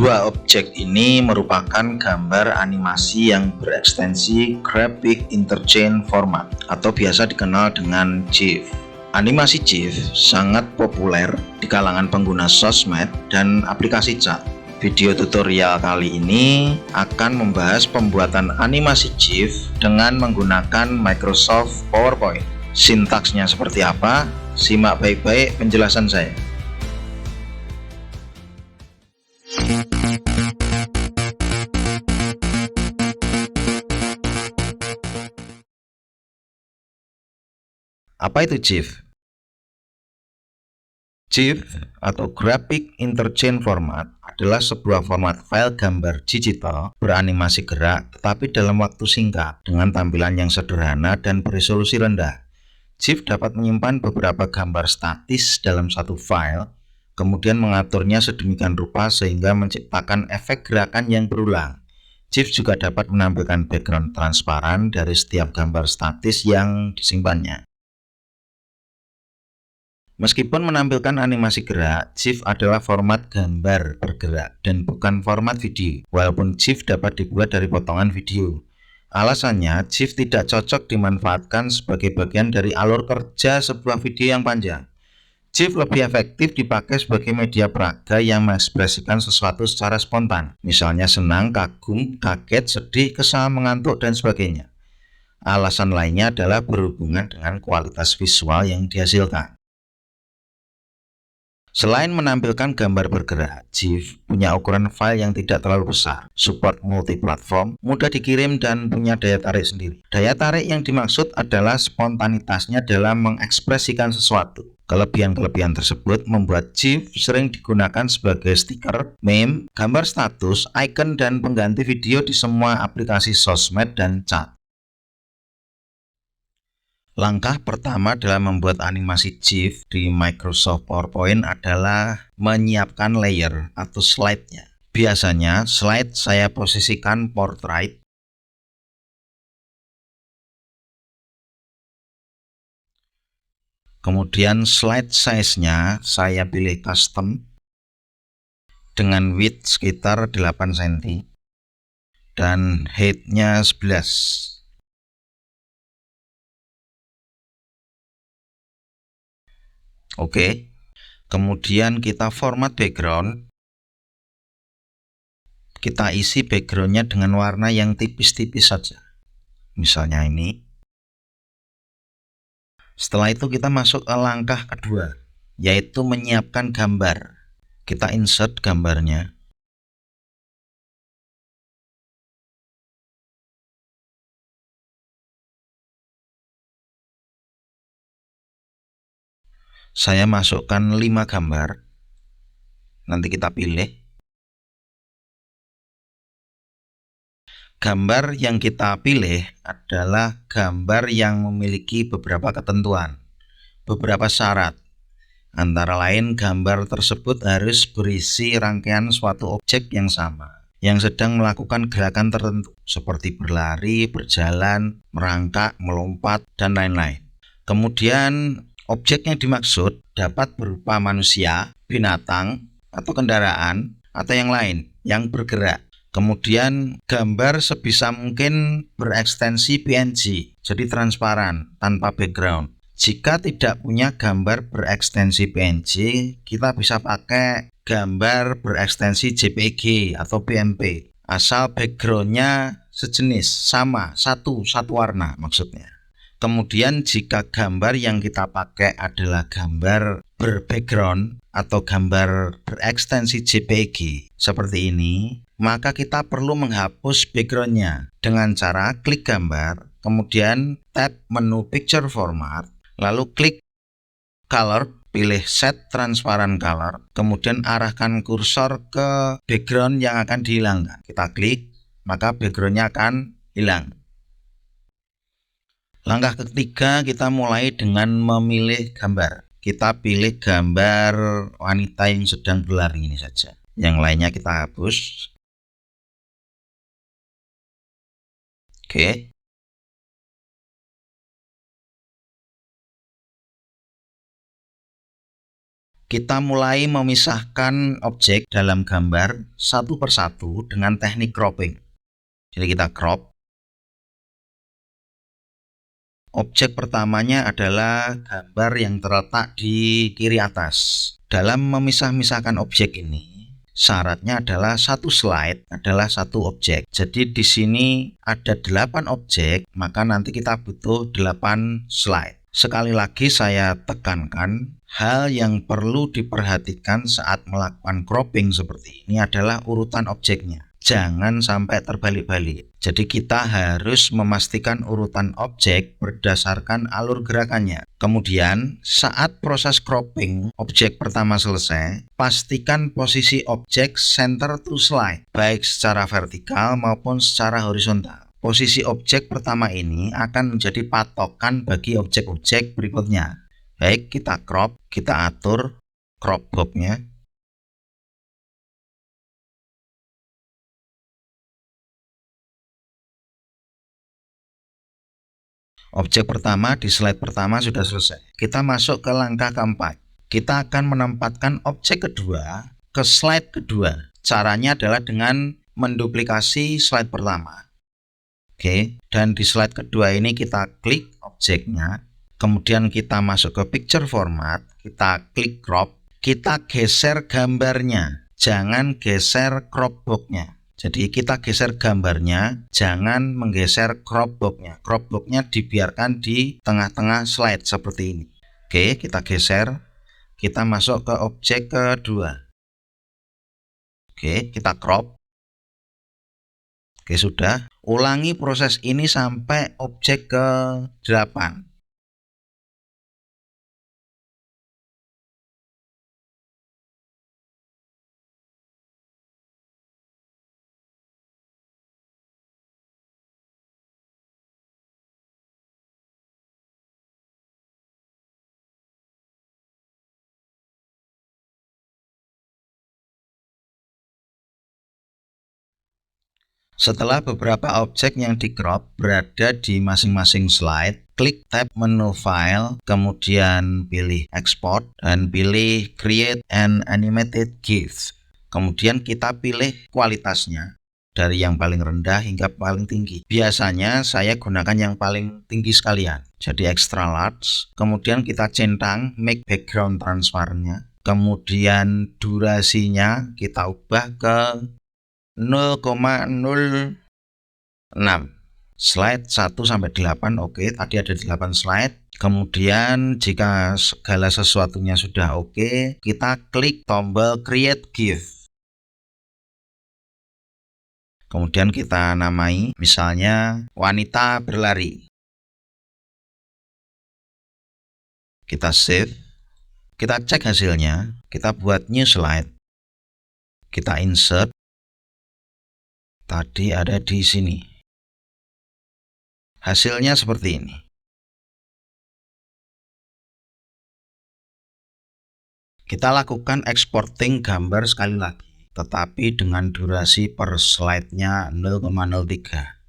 Dua objek ini merupakan gambar animasi yang berekstensi Graphic Interchange Format atau biasa dikenal dengan GIF. Animasi GIF sangat populer di kalangan pengguna sosmed dan aplikasi chat. Video tutorial kali ini akan membahas pembuatan animasi GIF dengan menggunakan Microsoft PowerPoint. Sintaksnya seperti apa? Simak baik-baik penjelasan saya. Apa itu GIF? GIF atau Graphic Interchange Format adalah sebuah format file gambar digital beranimasi gerak tetapi dalam waktu singkat dengan tampilan yang sederhana dan beresolusi rendah. GIF dapat menyimpan beberapa gambar statis dalam satu file, kemudian mengaturnya sedemikian rupa sehingga menciptakan efek gerakan yang berulang. GIF juga dapat menampilkan background transparan dari setiap gambar statis yang disimpannya. Meskipun menampilkan animasi gerak, GIF adalah format gambar bergerak dan bukan format video, walaupun GIF dapat dibuat dari potongan video. Alasannya, GIF tidak cocok dimanfaatkan sebagai bagian dari alur kerja sebuah video yang panjang. GIF lebih efektif dipakai sebagai media peraga yang mengekspresikan sesuatu secara spontan, misalnya senang, kagum, kaget, sedih, kesal, mengantuk, dan sebagainya. Alasan lainnya adalah berhubungan dengan kualitas visual yang dihasilkan. Selain menampilkan gambar bergerak, GIF punya ukuran file yang tidak terlalu besar, support multiplatform, mudah dikirim, dan punya daya tarik sendiri. Daya tarik yang dimaksud adalah spontanitasnya dalam mengekspresikan sesuatu. Kelebihan-kelebihan tersebut membuat GIF sering digunakan sebagai stiker, meme, gambar status, icon, dan pengganti video di semua aplikasi sosmed dan chat. Langkah pertama dalam membuat animasi GIF di Microsoft PowerPoint adalah menyiapkan layer atau slide-nya. Biasanya slide saya posisikan portrait. Kemudian slide size-nya saya pilih custom dengan width sekitar 8 cm dan height-nya 11. Oke, kemudian kita format background. Kita isi backgroundnya dengan warna yang tipis-tipis saja. Misalnya ini. Setelah itu kita masuk ke langkah kedua, yaitu menyiapkan gambar. Kita insert gambarnya. Saya masukkan 5 gambar. Nanti kita pilih. Gambar yang kita pilih adalah gambar yang memiliki beberapa ketentuan, beberapa syarat. Antara lain, gambar tersebut harus berisi rangkaian suatu objek yang sama, yang sedang melakukan gerakan tertentu, seperti berlari, berjalan, merangkak, melompat, dan lain-lain. Kemudian, objek yang dimaksud dapat berupa manusia, binatang, atau kendaraan, atau yang lain yang bergerak. Kemudian gambar sebisa mungkin berekstensi PNG, jadi transparan, tanpa background. Jika tidak punya gambar berekstensi PNG, kita bisa pakai gambar berekstensi JPG atau PNG, asal backgroundnya sejenis, sama, satu warna maksudnya. Kemudian jika gambar yang kita pakai adalah gambar berbackground atau gambar berekstensi JPG seperti ini, maka kita perlu menghapus backgroundnya dengan cara klik gambar, kemudian tab menu picture format, lalu klik color, pilih set transparent color, kemudian arahkan kursor ke background yang akan dihilangkan. Kita klik, maka backgroundnya akan hilang. Langkah ketiga, kita mulai dengan memilih gambar. Kita pilih gambar wanita yang sedang berlari ini saja. Yang lainnya kita hapus. Oke. Kita mulai memisahkan objek dalam gambar satu persatu dengan teknik cropping. Jadi kita crop. Objek pertamanya adalah gambar yang terletak di kiri atas. Dalam memisah-misahkan objek ini, syaratnya adalah satu slide adalah satu objek. Jadi di sini ada 8 objek, maka nanti kita butuh 8 slide. Sekali lagi saya tekankan, hal yang perlu diperhatikan saat melakukan cropping seperti ini adalah urutan objeknya. Jangan sampai terbalik-balik. Jadi kita harus memastikan urutan objek berdasarkan alur gerakannya. Kemudian saat proses cropping objek pertama selesai, pastikan posisi objek center to slide, baik secara vertikal maupun secara horizontal. Posisi objek pertama ini akan menjadi patokan bagi objek-objek berikutnya. Baik, kita crop, kita atur crop box-nya. Objek pertama di slide pertama sudah selesai. Kita masuk ke langkah keempat. Kita akan menempatkan objek kedua ke slide kedua. Caranya adalah dengan menduplikasi slide pertama. Oke, dan di slide kedua ini kita klik objeknya, kemudian kita masuk ke picture format, kita klik crop, kita geser gambarnya, jangan geser crop box-nya. Jadi kita geser gambarnya, jangan menggeser crop box-nya. Crop box-nya dibiarkan di tengah-tengah slide seperti ini. Oke, kita geser, kita masuk ke objek kedua. Oke, kita crop. Oke, sudah. Ulangi proses ini sampai objek ke-8. Setelah beberapa objek yang di crop berada di masing-masing slide, klik tab menu file, kemudian pilih export dan pilih create an animated GIF. Kemudian kita pilih kualitasnya dari yang paling rendah hingga paling tinggi. Biasanya saya gunakan yang paling tinggi sekalian, jadi extra large. Kemudian kita centang make background transparannya. Kemudian durasinya kita ubah ke 0,06. Slide 1 sampai 8. Oke, tadi ada 8 slide. Kemudian jika segala sesuatunya sudah oke, kita klik tombol create GIF. Kemudian kita namai misalnya wanita berlari. Kita save. Kita cek hasilnya. Kita buat new slide. Kita insert. Tadi ada di sini. Hasilnya seperti ini. Kita lakukan exporting gambar sekali lagi, tetapi dengan durasi per slide-nya 0,03.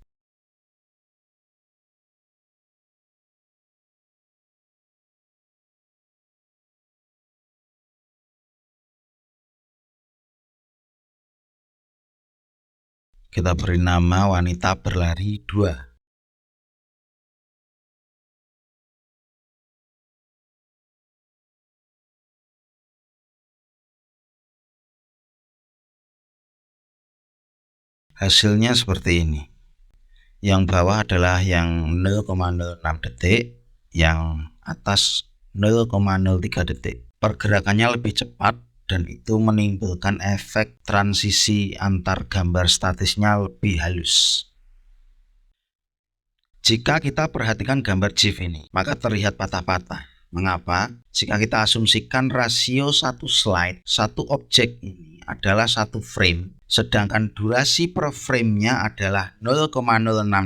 Kita beri nama wanita berlari 2. Hasilnya seperti ini. Yang bawah adalah yang 0,06 detik, yang atas 0,03 detik. Pergerakannya lebih cepat dan itu menimbulkan efek transisi antar gambar statisnya lebih halus. Jika kita perhatikan gambar GIF ini, maka terlihat patah-patah. Mengapa? Jika kita asumsikan rasio satu slide, satu objek ini adalah satu frame, sedangkan durasi per framenya adalah 0,06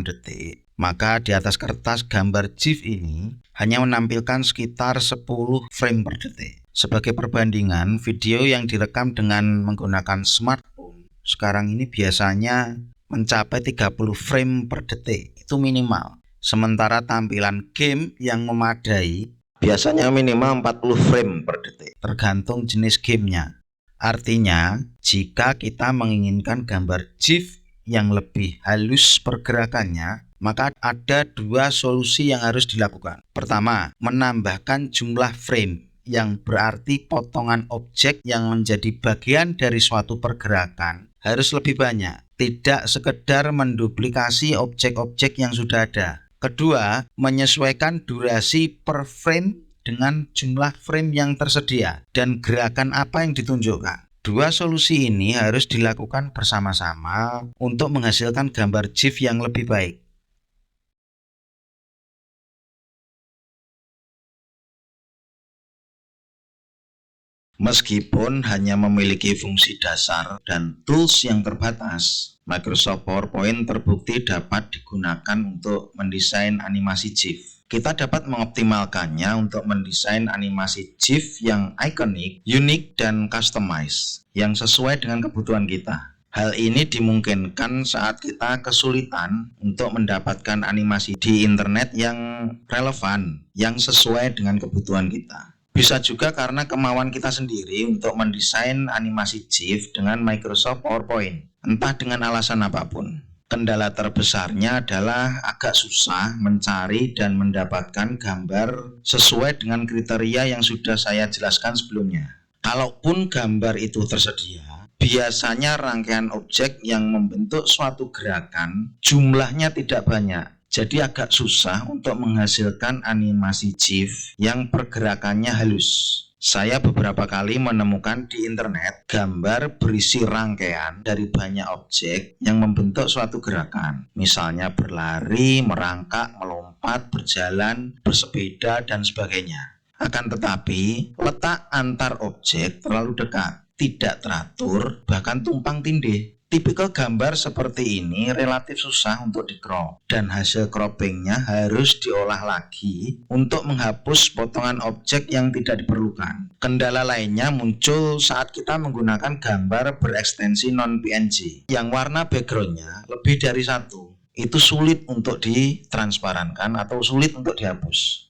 detik, maka di atas kertas gambar GIF ini hanya menampilkan sekitar 10 frame per detik. Sebagai perbandingan, video yang direkam dengan menggunakan smartphone sekarang ini biasanya mencapai 30 frame per detik, itu minimal. Sementara tampilan game yang memadai Biasanya minimal 40 frame per detik, tergantung jenis gamenya. Artinya, jika kita menginginkan gambar GIF yang lebih halus pergerakannya, maka ada dua solusi yang harus dilakukan. Pertama, menambahkan jumlah frame, yang berarti potongan objek yang menjadi bagian dari suatu pergerakan harus lebih banyak, tidak sekedar menduplikasi objek-objek yang sudah ada. Kedua, menyesuaikan durasi per frame dengan jumlah frame yang tersedia dan gerakan apa yang ditunjukkan. Dua solusi ini harus dilakukan bersama-sama untuk menghasilkan gambar GIF yang lebih baik. Meskipun hanya memiliki fungsi dasar dan tools yang terbatas, Microsoft PowerPoint terbukti dapat digunakan untuk mendesain animasi GIF. Kita dapat mengoptimalkannya untuk mendesain animasi GIF yang ikonik, unik, dan customized, yang sesuai dengan kebutuhan kita. Hal ini dimungkinkan saat kita kesulitan untuk mendapatkan animasi di internet yang relevan, yang sesuai dengan kebutuhan kita. Bisa juga karena kemauan kita sendiri untuk mendesain animasi GIF dengan Microsoft PowerPoint, entah dengan alasan apapun. Kendala terbesarnya adalah agak susah mencari dan mendapatkan gambar sesuai dengan kriteria yang sudah saya jelaskan sebelumnya. Kalaupun gambar itu tersedia, biasanya rangkaian objek yang membentuk suatu gerakan jumlahnya tidak banyak. Jadi agak susah untuk menghasilkan animasi GIF yang pergerakannya halus. Saya beberapa kali menemukan di internet gambar berisi rangkaian dari banyak objek yang membentuk suatu gerakan. Misalnya berlari, merangkak, melompat, berjalan, bersepeda, dan sebagainya. Akan tetapi, letak antar objek terlalu dekat, tidak teratur, bahkan tumpang tindih. Tipikal gambar seperti ini relatif susah untuk di-crop, dan hasil croppingnya harus diolah lagi untuk menghapus potongan objek yang tidak diperlukan. Kendala lainnya muncul saat kita menggunakan gambar berekstensi non-PNG yang warna backgroundnya lebih dari satu. Itu sulit untuk ditransparankan atau sulit untuk dihapus.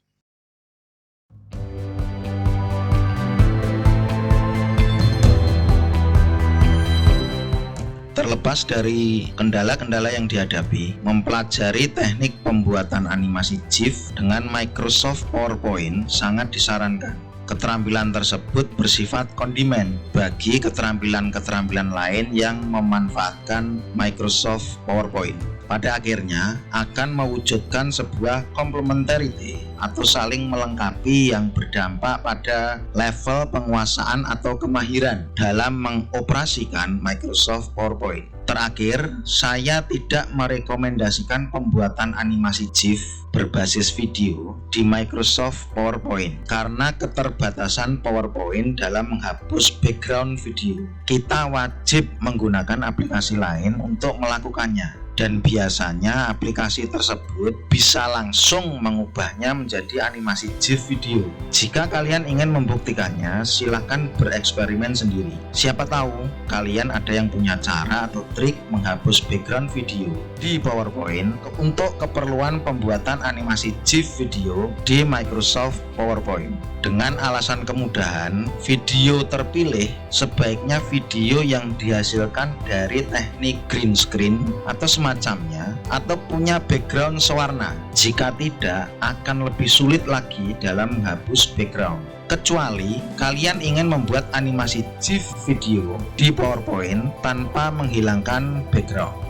Terlepas dari kendala-kendala yang dihadapi, mempelajari teknik pembuatan animasi GIF dengan Microsoft PowerPoint sangat disarankan. Keterampilan tersebut bersifat kondimen bagi keterampilan-keterampilan lain yang memanfaatkan Microsoft PowerPoint. Pada akhirnya akan mewujudkan sebuah complementarity atau saling melengkapi yang berdampak pada level penguasaan atau kemahiran dalam mengoperasikan Microsoft PowerPoint. Terakhir, saya tidak merekomendasikan pembuatan animasi GIF berbasis video di Microsoft PowerPoint karena keterbatasan PowerPoint dalam menghapus background video. Kita wajib menggunakan aplikasi lain untuk melakukannya, dan biasanya aplikasi tersebut bisa langsung mengubahnya menjadi animasi GIF video. Jika kalian ingin membuktikannya, silahkan bereksperimen sendiri. Siapa tahu kalian ada yang punya cara atau trik menghapus background video di PowerPoint untuk keperluan pembuatan animasi GIF video di Microsoft PowerPoint. Dengan alasan kemudahan, video terpilih sebaiknya video yang dihasilkan dari teknik green screen atau semacamnya, atau punya background sewarna. Jika tidak, akan lebih sulit lagi dalam menghapus background. Kecuali kalian ingin membuat animasi GIF video di PowerPoint tanpa menghilangkan background.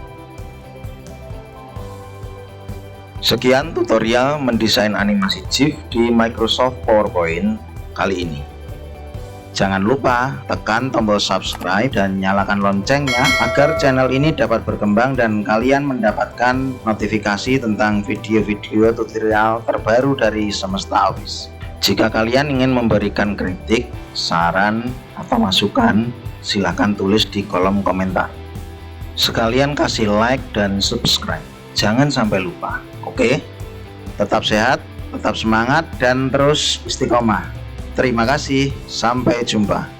Sekian tutorial mendesain animasi GIF di Microsoft PowerPoint kali ini. Jangan lupa tekan tombol subscribe dan nyalakan loncengnya agar channel ini dapat berkembang dan kalian mendapatkan notifikasi tentang video-video tutorial terbaru dari Semesta Office. Jika kalian ingin memberikan kritik, saran, atau masukan, silakan tulis di kolom komentar. Sekalian kasih like dan subscribe. Jangan sampai lupa. Oke, tetap sehat, tetap semangat, dan terus istiqomah. Terima kasih, sampai jumpa.